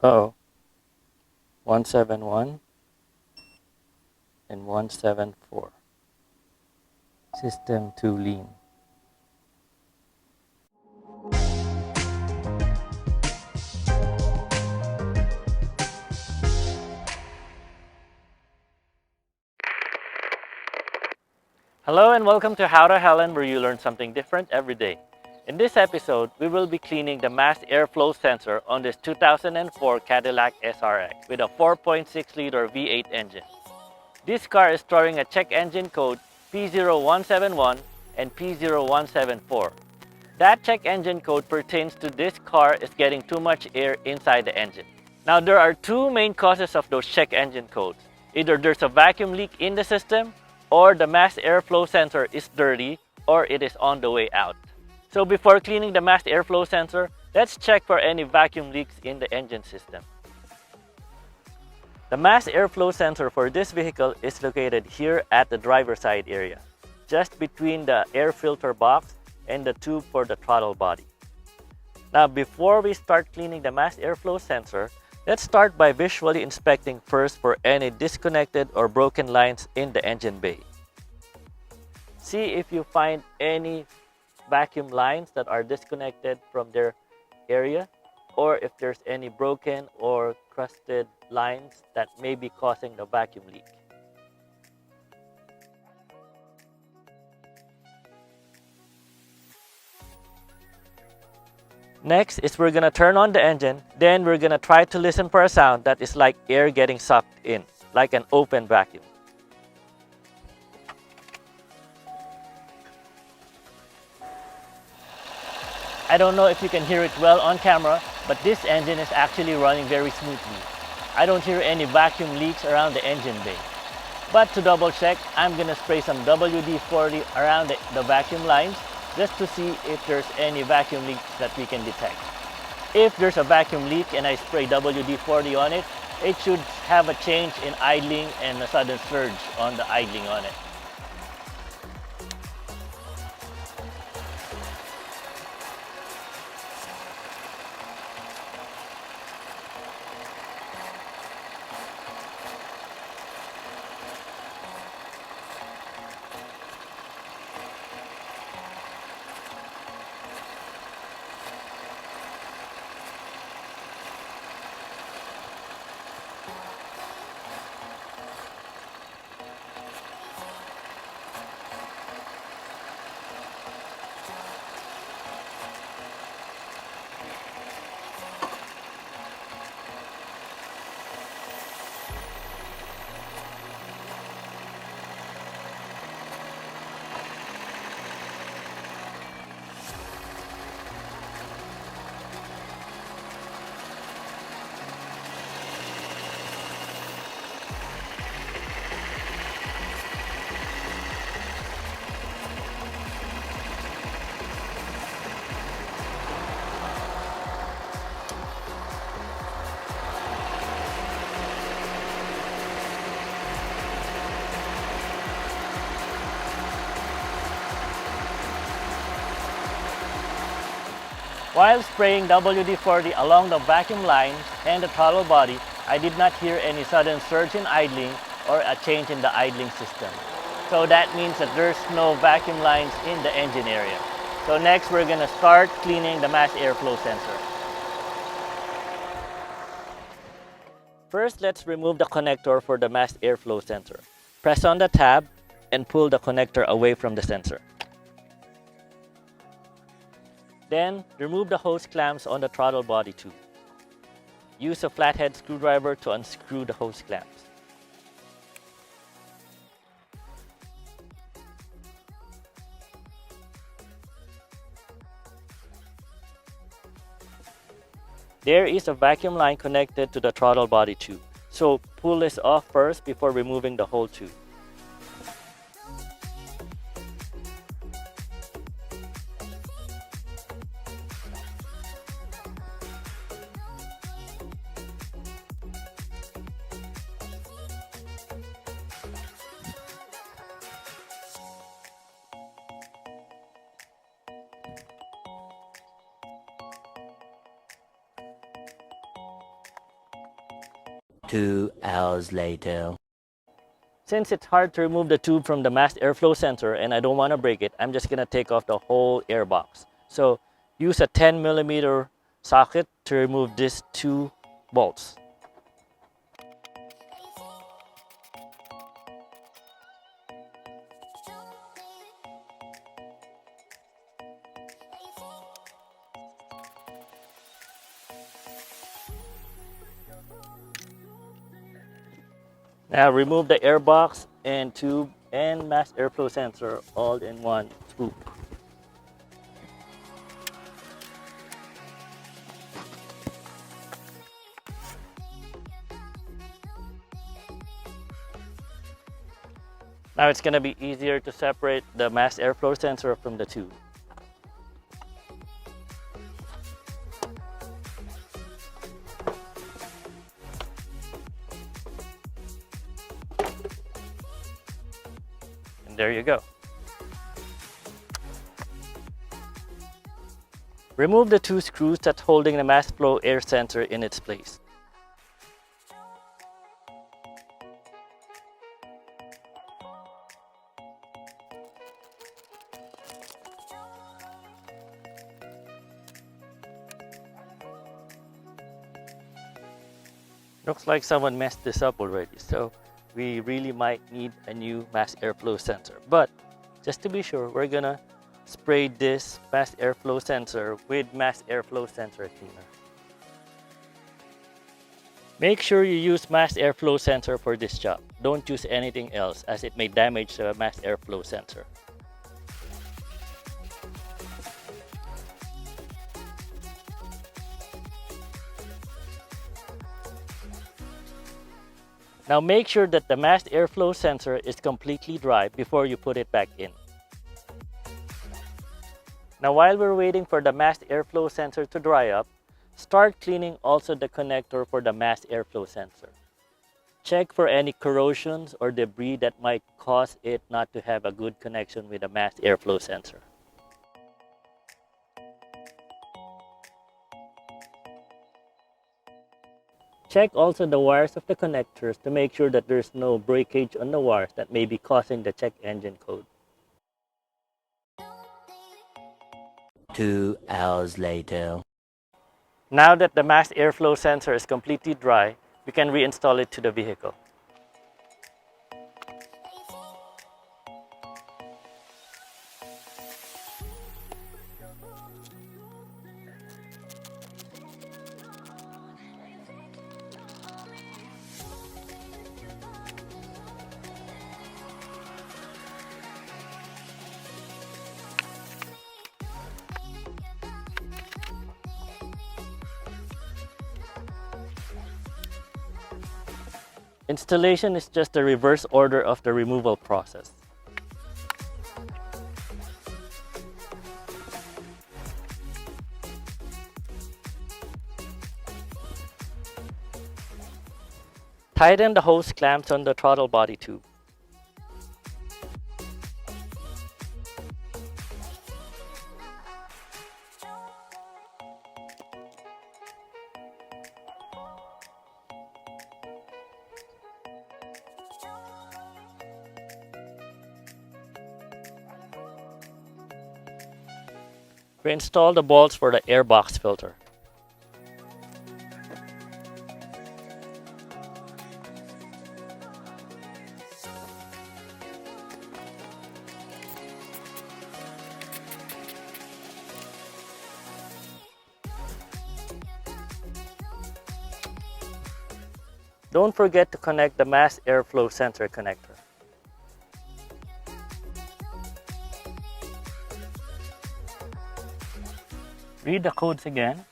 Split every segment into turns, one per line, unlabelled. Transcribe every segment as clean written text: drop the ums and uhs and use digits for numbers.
Uh-oh. 171 and 174. System too lean. Hello and welcome to How to Helen, where you learn something different every day. In this episode, we will be cleaning the mass airflow sensor on this 2004 Cadillac SRX with a 4.6-liter V8 engine. This car is storing a check engine code P0171 and P0174. That check engine code pertains to this car is getting too much air inside the engine. Now there are two main causes of those check engine codes. Either there's a vacuum leak in the system, or the mass airflow sensor is dirty, or it is on the way out. So before cleaning the mass airflow sensor, let's check for any vacuum leaks in the engine system. The mass airflow sensor for this vehicle is located here at the driver's side area, just between the air filter box and the tube for the throttle body. Now before we start cleaning the mass airflow sensor, let's start by visually inspecting first for any disconnected or broken lines in the engine bay. See if you find any vacuum lines that are disconnected from their area, or if there's any broken or crusted lines that may be causing the vacuum leak. Next is we're gonna turn on the engine, then we're gonna try to listen for a sound that is like air getting sucked in, like an open vacuum. I don't know if you can hear it well on camera, but this engine is actually running very smoothly. I don't hear any vacuum leaks around the engine bay. But to double check, I'm gonna spray some WD-40 around the vacuum lines just to see if there's any vacuum leaks that we can detect. If there's a vacuum leak and I spray WD-40 on it, it should have a change in idling and a sudden surge on the idling on it. While spraying WD-40 along the vacuum lines and the throttle body, I did not hear any sudden surge in idling or a change in the idling system. So that means that there's no vacuum lines in the engine area. So next we're gonna start cleaning the mass airflow sensor. First, let's remove the connector for the mass airflow sensor. Press on the tab and pull the connector away from the sensor. Then, remove the hose clamps on the throttle body tube. Use a flathead screwdriver to unscrew the hose clamps. There is a vacuum line connected to the throttle body tube, so pull this off first before removing the whole tube. 2 hours later. Since it's hard to remove the tube from the mass airflow sensor and I don't want to break it, I'm just going to take off the whole air box. So use a 10mm socket to remove these 2 bolts. Now remove the air box and tube and mass airflow sensor all in one swoop. Now it's going to be easier to separate the mass airflow sensor from the tube. And there you go. Remove the 2 screws that's holding the mass flow air sensor in its place. Looks like someone messed this up already, so we really might need a new mass airflow sensor. But just to be sure, we're gonna spray this mass airflow sensor with mass airflow sensor cleaner. Make sure you use mass airflow sensor for this job. Don't use anything else as it may damage the mass airflow sensor. Now make sure that the mass airflow sensor is completely dry before you put it back in. Now while we're waiting for the mass airflow sensor to dry up, start cleaning also the connector for the mass airflow sensor. Check for any corrosions or debris that might cause it not to have a good connection with the mass airflow sensor. Check also the wires of the connectors to make sure that there's no breakage on the wires that may be causing the check engine code. 2 hours later. Now that the mass airflow sensor is completely dry, we can reinstall it to the vehicle. Installation is just the reverse order of the removal process. Tighten the hose clamps on the throttle body tube. Reinstall the bolts for the air box filter. Don't forget to connect the mass airflow sensor connector. Read the codes again.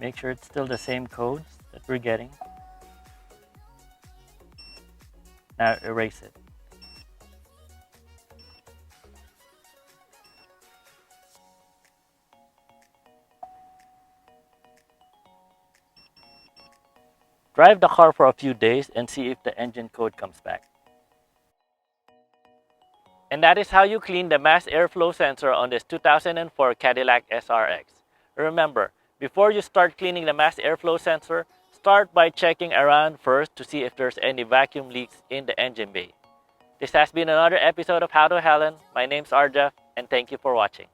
Make sure it's still the same codes that we're getting. Now erase it. Drive the car for a few days and see if the engine code comes back. And that is how you clean the mass airflow sensor on this 2004 Cadillac SRX. Remember, Before you start cleaning the mass airflow sensor, start by checking around first to see if there's any vacuum leaks in the engine bay. This has been another episode of How to Helen. My name's Arjaf, and thank you for watching.